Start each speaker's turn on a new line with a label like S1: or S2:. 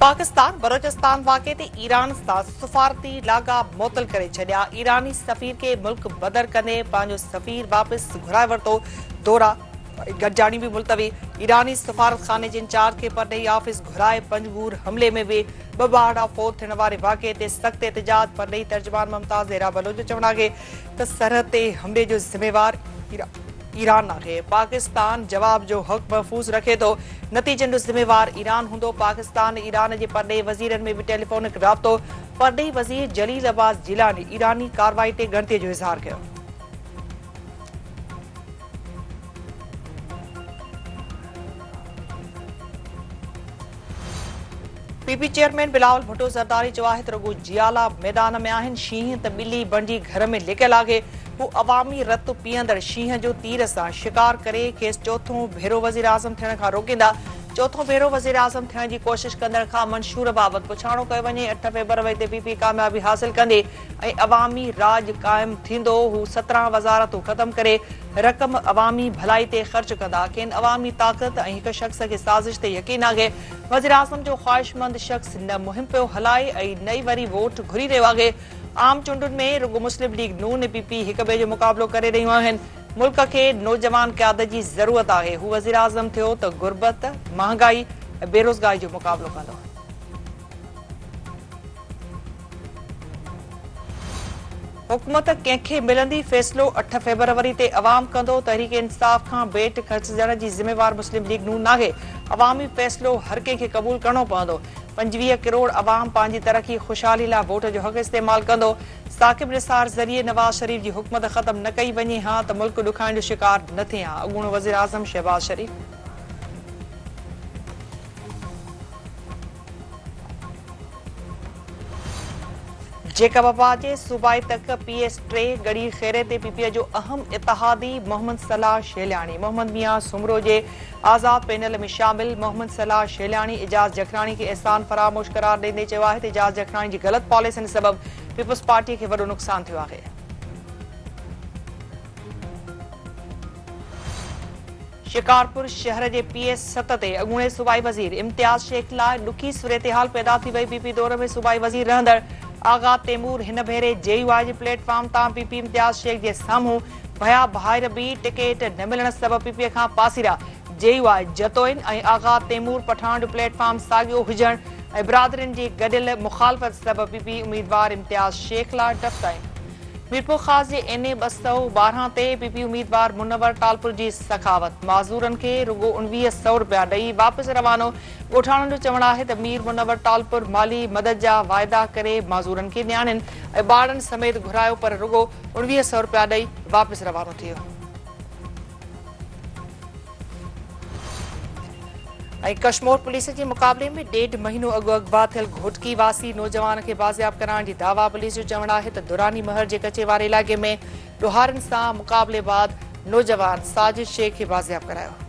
S1: पाकिस्तान बलोचिस्तान वाक़े ते ईरान सां सफ़ारती लाॻा मुअतल करे छॾिया। ईरानी सफ़ीर खे मुल्क बदर कंदे पंहिंजो सफ़ीर वापसि घुराए वरितो। दौरा गॾिजाणी बि मुलतवी। ईरानी सफ़ारतखाने जे इंचार्ज खे परॾेही ऑफिस घुराए पंजगूर हमले में बि ॿ फौत थियण वारे वाक़े ते सख़्त एहतिजाज। परॾेही तर्जुमान मुमताज़ ज़हरा बलोच चवण आहे त सरहद ते हमले जो ज़िम्मेवार ईरान आहे। पाकिस्तान जवाब जो हक़ महफ़ूज़ रखे थो। नतीजनि जो ज़िम्मेवार ईरान हूंदो। पाकिस्तान ईरान जे परॾेही वज़ीरनि में बि टेलीफोनिक राब्तो। परॾेही वज़ीर जलील अब्बास जिलानी ईरानी कार्रवाई ते ॻणितीअ जो इज़हार कयो। पीपी चेयरमैन बिलावल भुट्टो ज़रदारी चयो आहे त रुॻो जियाला मैदान में आहिनि। शींहं त ॿिली बणिजी घर में लिकियल आहे। हू अवामी रतु पीअंदड़ शींहं जो तीर सां शिकार करे खेसि चोथों भेरो वज़ीर आज़म थियण खां रोकींदा। चोथों भेरो वज़ीर आज़म थियण जी कोशिश कंदड़ खां मंशूर बाबति पुछाणो कयो वञे। 8 फ़ेबरवरी ते पीपी कामयाबी हासिल कंदी ऐं अवामी राज क़ाइमु थींदो। हू 17 वज़ारतूं ख़तमु करे रक़म अवामी भलाई ते ख़र्च कंदा। खेनि अवामी ताक़त ऐं हिक शख़्स खे साज़िश ते यकीन आहे। वज़ीर आज़म जो ख़्वाहिशमंद शख़्स न मुहिम पियो हलाए ऐं नई वरी वोट घुरी रहियो आहे। आम चूंडुनि में रुॻो मुस्लिम लीग नून ऐं पीपी हिक ॿिए जो मुक़ाबिलो करे रहियूं आहिनि। मुल्क खे नौजवान क़यादत जी ज़रूरत आहे। हू वज़ीर आज़म थियो त गुरबत, महांगाई ऐं बेरोज़गारी जो मुक़ाबिलो कंदो। हुकूमत कंहिंखे मिलंदी फ़ैसिलो 8 फ़ेबरवरी ते अवाम कंदो। तहरीक इंसाफ़ खां भेट ख़र्चजण जी ज़िम्मेवार मुस्लिम लीग नून आहे। अवामी फ़ैसिलो हर कंहिंखे क़बूल करणो पवंदो। 25 करोड़ अवाम पंहिंजी तरक़ी ख़ुशहाली लाइ वोट जो हक़ इस्तेमालु कंदो। साकिब निसार ज़रिए नवाज़ शरीफ़ जी हुकूमत ख़त्म न कई वञे हा त मुल्क ॾुखाइण जो शिकार न थिए हा। अॻूणो वज़ीर आज़म शहबाज़ शरीफ़ जेकबा जे सूबाई तक PS 3 गड़ी खेरे ते पीपीए जो अहम इतिहादी मोहम्मद सलाह शेलियाणी। मोहम्मद मियां सुमरो जे आज़ाद पैनल में शामिल मोहम्मद सलाह शेलियाणी इजाज़ जखरानी खे एहसान फरामोश करार ॾींदे चयो आहे त इजाज़ जखरानी जी ग़लति पॉलिसियुनि सबबि पीपल्स पार्टी खे वॾो नुक़सान थियो आहे। शिकारपुर शहर जे PS 7 ते अॻूणे सूबाई वज़ीर इम्तियाज़ शेख लाइ ॾुखी सूरतहाल पैदा थी वई। पीपी दौर में सूबाई वज़ीर रहंदड़ आगा तैमूर हिन भेरे JUI जे प्लेटफॉर्म तां पीपी इम्तियाज़ शेख जे साम्हूं भया ॿाहिरि बि टिकेट न मिलण सबबि पीपीअ खां पासीरा। JUI जतोइन ऐं आगा तैमूर पठान जो प्लेटफॉर्म साॻियो हुजण ऐं बिरादरियुनि जी गॾियल मुख़ालफ़त सबबि पीपी उम्मीदवार इम्तियाज़ शेख लाइ टफ़ आहिनि। मीरपुर ख़ास जे NA 212 ते पीपी उम्मीदवार मुनवर टालपुर जी सखावत। माज़ूरनि खे रुॻो 1900 रुपया ॾेई वापसि रवानो। ॻोठाणनि जो चवणु आहे त मीर मुनवर टालपुर माली मदद जा वाइदा करे माज़ूरनि खे न्याणियुनि ऐं ॿारनि समेत घुरायो पर रुॻो 1900 रुपया ॾेई वापसि रवानो थियो। ऐं कश्मीर पुलिस जे मुक़ाबले में 1.5 महीनो अॻु अॻवा थियल घोटकी वासी नौजवान खे बाज़ियाब कराइण जी दावा। पुलिस जो चवणु आहे त दुरानी महर जे कचे वारे इलाइक़े में ॾोहारियुनि सां मुक़ाबले बाद नौजवान साजिद शेख खे बाज़ियाब करायो।